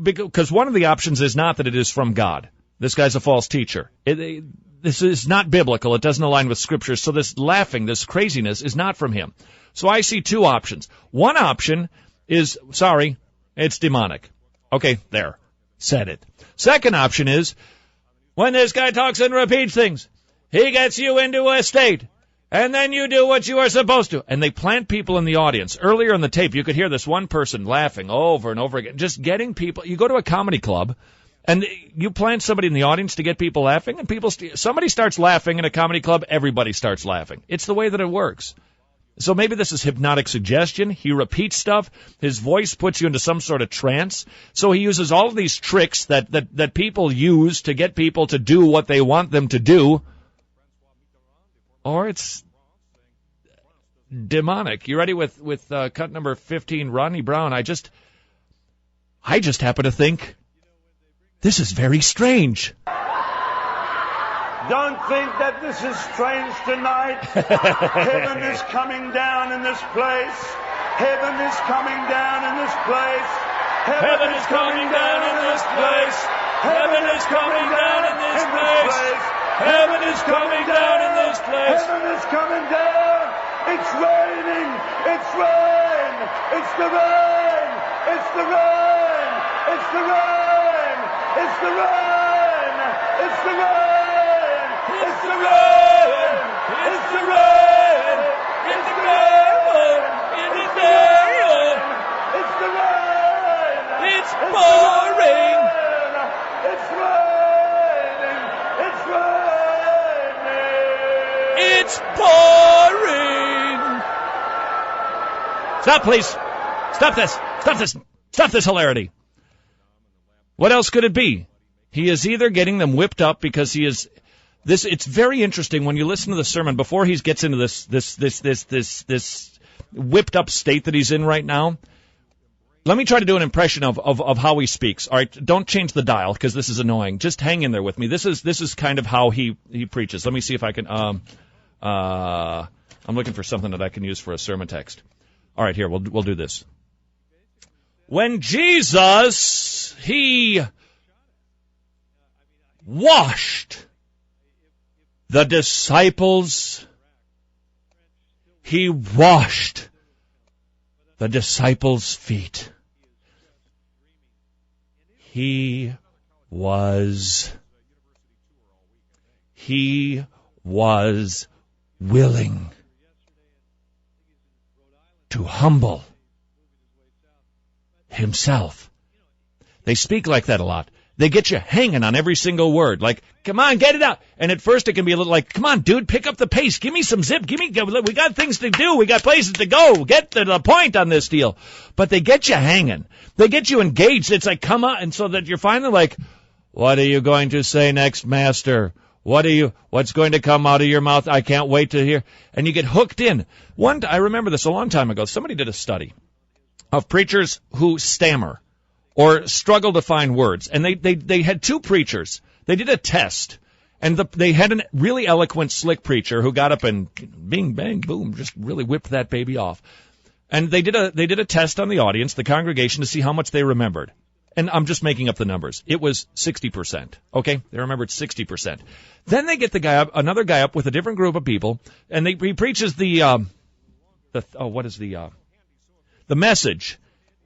because one of the options is not that it is from God. This guy's a false teacher. This is not biblical. It doesn't align with Scripture. So this laughing, this craziness is not from him. So I see two options. One option is, sorry, it's demonic. Okay, there. Said it. Second option is, when this guy talks and repeats things, he gets you into a state, and then you do what you are supposed to. And they plant people in the audience. Earlier in the tape, you could hear this one person laughing over and over again, just getting people. You go to a comedy club, and you plant somebody in the audience to get people laughing, and somebody starts laughing in a comedy club, everybody starts laughing. It's the way that it works. So maybe this is hypnotic suggestion. He repeats stuff. His voice puts you into some sort of trance. So he uses all of these tricks that people use to get people to do what they want them to do. Or it's demonic. You ready with cut number 15, Rodney Browne? I just happen to think this is very strange. Don't think that this is strange tonight. Heaven is coming down in this place. Heaven is coming down in this place. Heaven is coming down in this place. Heaven is coming down in this place. Heaven is coming down in this place. Heaven is coming down. It's raining. It's rain. It's the rain. It's the rain. It's the rain. It's the rain. It's the rain. It's the rain! It's the rain! It's the rain! It's the rain! It's the rain! It's pouring! It's raining! It's raining! It's pouring! Stop, please! Stop this! Stop this! Stop this hilarity! What else could it be? He is either getting them whipped up because he is... It's very interesting when you listen to the sermon before he gets into this whipped up state that he's in right now. Let me try to do an impression of how he speaks. All right, don't change the dial because this is annoying. Just hang in there with me. This is kind of how he preaches. Let me see if I can. I'm looking for something that I can use for a sermon text. All right, here we'll do this. When Jesus he washed the disciples, he washed the disciples' feet. He was willing to humble himself. They speak like that a lot. They get you hanging on every single word. Like, come on, get it out. And at first it can be a little like, come on, dude, pick up the pace. Give me some zip. We got things to do. We got places to go. Get to the point on this deal. But they get you hanging. They get you engaged. It's like, come on. And so that you're finally like, what are you going to say next, Master? What's going to come out of your mouth? I can't wait to hear. And you get hooked in. I remember this a long time ago. Somebody did a study of preachers who stammer or struggle to find words. And they had two preachers. They did a test. And they had a really eloquent, slick preacher who got up and bing, bang, boom, just really whipped that baby off. And they did a test on the audience, the congregation, to see how much they remembered. And I'm just making up the numbers. It was 60%. Okay? They remembered 60%. Then they get another guy up with a different group of people, and he preaches the message.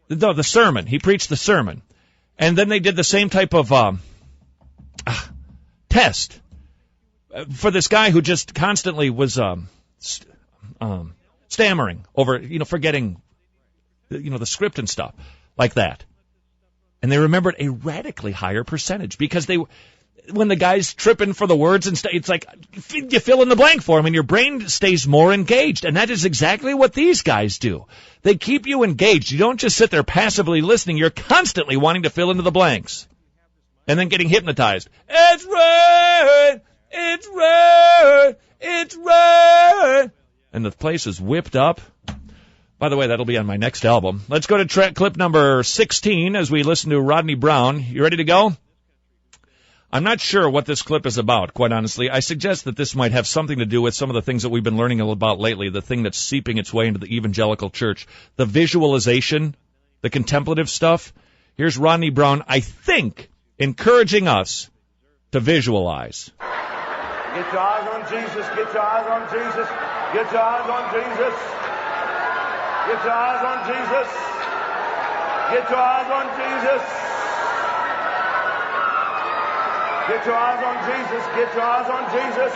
The sermon. He preached the sermon. And then they did the same type of test for this guy who just constantly was stammering over, forgetting, the script and stuff like that. And they remembered a radically higher percentage because when the guy's tripping for the words and stuff, it's like you fill in the blank for him and your brain stays more engaged. And that is exactly what these guys do. They keep you engaged. You don't just sit there passively listening. You're constantly wanting to fill into the blanks and then getting hypnotized. It's right. It's right. It's right. And the place is whipped up. By the way, that'll be on my next album. Let's go to clip number 16 as we listen to Rodney Browne. You ready to go? I'm not sure what this clip is about, quite honestly. I suggest that this might have something to do with some of the things that we've been learning about lately, the thing that's seeping its way into the evangelical church. The visualization, the contemplative stuff. Here's Rodney Browne, I think, encouraging us to visualize. Get your eyes on Jesus. Get your eyes on Jesus. Get your eyes on Jesus. Get your eyes on Jesus. Get your eyes on Jesus. Get your eyes on Jesus. Get your eyes on Jesus.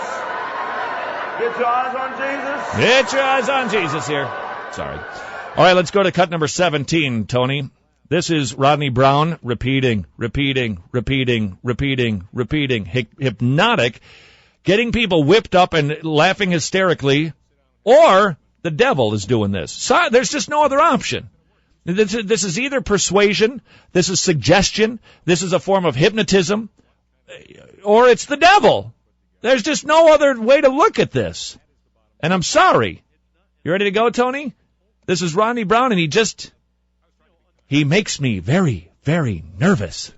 Get your eyes on Jesus. Get your eyes on Jesus here. Sorry. All right, let's go to cut number 17, Tony. This is Rodney Browne repeating, hypnotic, getting people whipped up and laughing hysterically, or the devil is doing this. So, there's just no other option. This is either persuasion, this is suggestion, this is a form of hypnotism, or it's the devil. There's just no other way to look at this. And I'm sorry. You ready to go, Tony? This is Rodney Browne, and he makes me very, very nervous.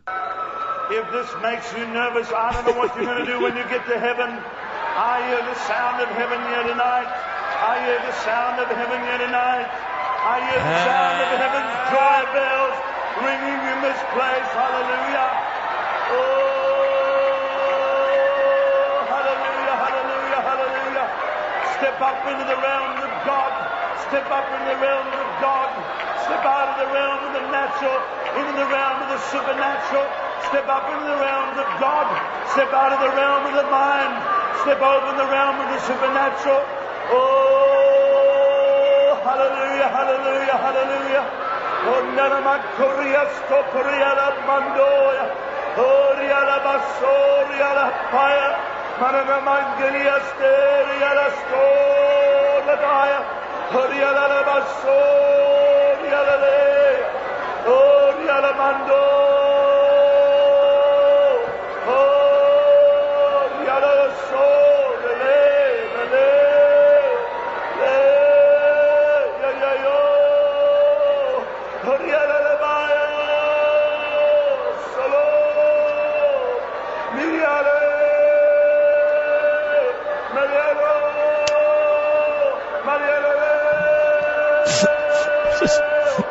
If this makes you nervous, I don't know what you're going to do when you get to heaven. I hear the sound of heaven here tonight. I hear the sound of heaven here tonight. I hear the sound of heaven's joy bells ringing in this place. Hallelujah. Oh, hallelujah, hallelujah, hallelujah. Step up into the realms of God. Step up into the realms of God. Step out of the realm of the natural into the realm of the supernatural. Step up into the realms of God. Step out of the realm of the mind. Step over in the realm of the supernatural. Oh, hallelujah, hallelujah, hallelujah. Oh, Naramakoria Stokoria Mandoya. Oh, Riala Basoria La Paya. Mananamangeria Steria La Stolataya. Oh, Riala Basoria La Leia. Oh, Riala Mando.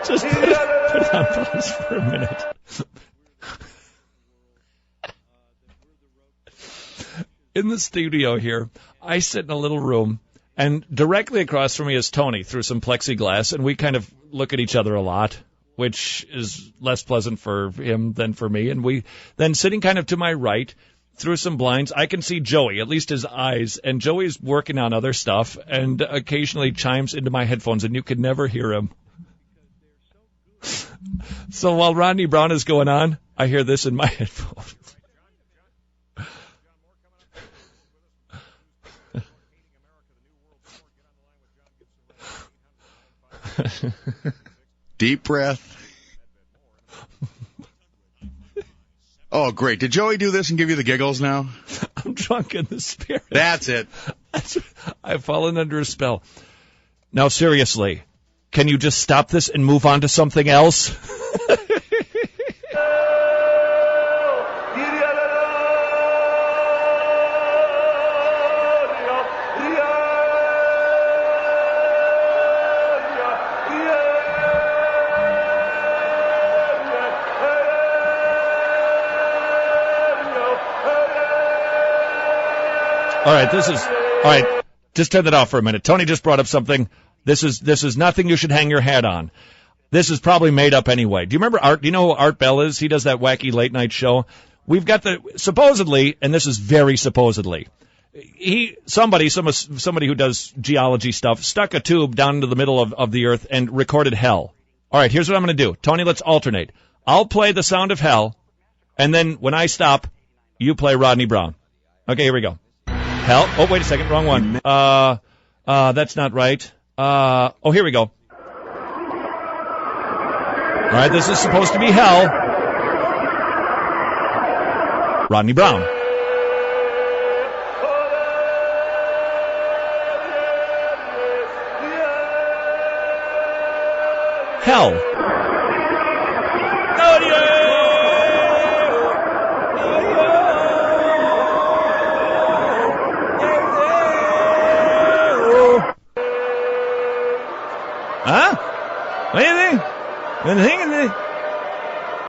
Just put it on pause for a minute. In the studio here, I sit in a little room, and directly across from me is Tony through some plexiglass, and we kind of look at each other a lot, which is less pleasant for him than for me. And we then sitting kind of to my right through some blinds, I can see Joey, at least his eyes, and Joey's working on other stuff and occasionally chimes into my headphones, and you can never hear him. So while Rodney Browne is going on, I hear this in my headphones. Deep breath. Oh, great. Did Joey do this and give you the giggles now? I'm drunk in the spirit. That's it. I've fallen under a spell. Now, seriously, can you just stop this and move on to something else? All right, just turn that off for a minute. Tony just brought up something. This is nothing you should hang your hat on. This is probably made up anyway. Do you remember Art? Do you know who Art Bell is? He does that wacky late night show. We've got supposedly, and this is very supposedly, somebody who does geology stuff stuck a tube down into the middle of the earth and recorded hell. All right, here's what I'm going to do. Tony, let's alternate. I'll play the sound of hell, and then when I stop, you play Rodney Browne. Okay, here we go. Hell. Oh, wait a second. Wrong one. That's not right. Here we go. All right, this is supposed to be hell. Rodney Browne. Hell.